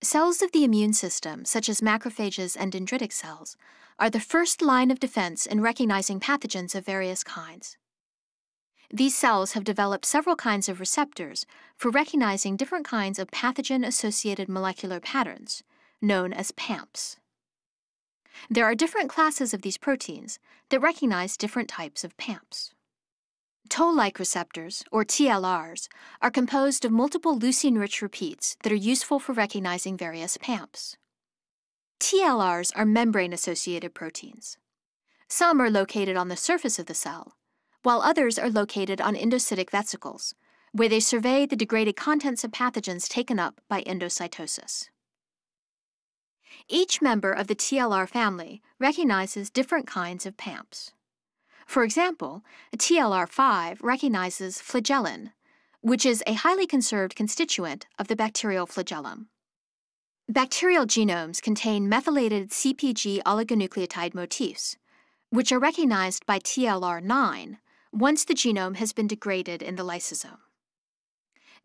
Cells of the immune system, such as macrophages and dendritic cells, are the first line of defense in recognizing pathogens of various kinds. These cells have developed several kinds of receptors for recognizing different kinds of pathogen-associated molecular patterns, known as PAMPs. There are different classes of these proteins that recognize different types of PAMPs. Toll-like receptors, or TLRs, are composed of multiple leucine-rich repeats that are useful for recognizing various PAMPs. TLRs are membrane-associated proteins. Some are located on the surface of the cell, while others are located on endocytic vesicles, where they survey the degraded contents of pathogens taken up by endocytosis. Each member of the TLR family recognizes different kinds of PAMPs. For example, TLR5 recognizes flagellin, which is a highly conserved constituent of the bacterial flagellum. Bacterial genomes contain methylated CpG oligonucleotide motifs, which are recognized by TLR9 once the genome has been degraded in the lysosome.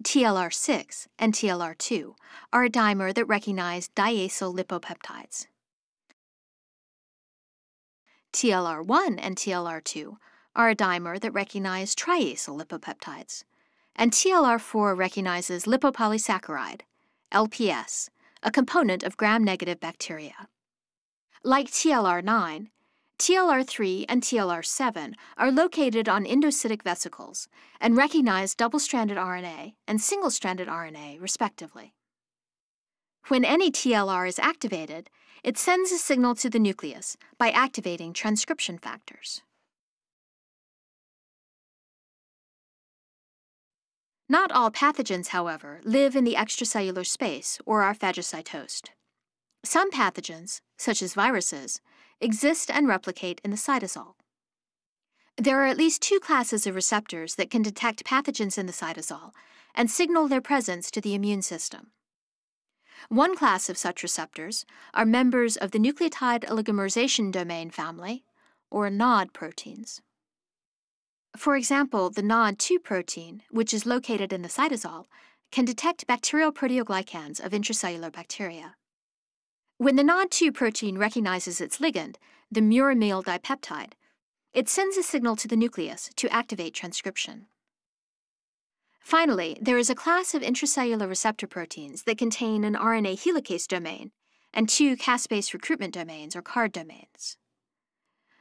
TLR6 and TLR2 are a dimer that recognize diacyl lipopeptides. TLR1 and TLR2 are a dimer that recognize triacyl lipopeptides, and TLR4 recognizes lipopolysaccharide, LPS, a component of gram-negative bacteria. Like TLR9, TLR3 and TLR7 are located on endocytic vesicles and recognize double-stranded RNA and single-stranded RNA, respectively. When any TLR is activated, it sends a signal to the nucleus by activating transcription factors. Not all pathogens, however, live in the extracellular space or are phagocytosed. Some pathogens, such as viruses, exist and replicate in the cytosol. There are at least two classes of receptors that can detect pathogens in the cytosol and signal their presence to the immune system. One class of such receptors are members of the nucleotide oligomerization domain family, or NOD proteins. For example, the NOD2 protein, which is located in the cytosol, can detect bacterial proteoglycans of intracellular bacteria. When the NOD2 protein recognizes its ligand, the muramyl dipeptide, it sends a signal to the nucleus to activate transcription. Finally, there is a class of intracellular receptor proteins that contain an RNA helicase domain and two caspase recruitment domains, or CARD domains.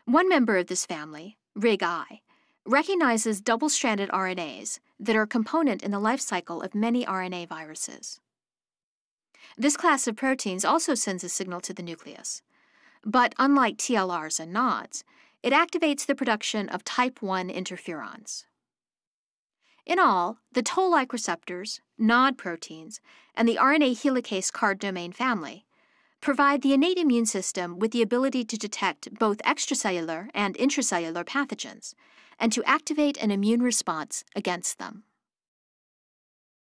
One member of this family, RIG-I, recognizes double-stranded RNAs that are a component in the life cycle of many RNA viruses. This class of proteins also sends a signal to the nucleus, but unlike TLRs and NODs, it activates the production of type 1 interferons. In all, the toll-like receptors, NOD proteins, and the RNA helicase CARD domain family provide the innate immune system with the ability to detect both extracellular and intracellular pathogens and to activate an immune response against them.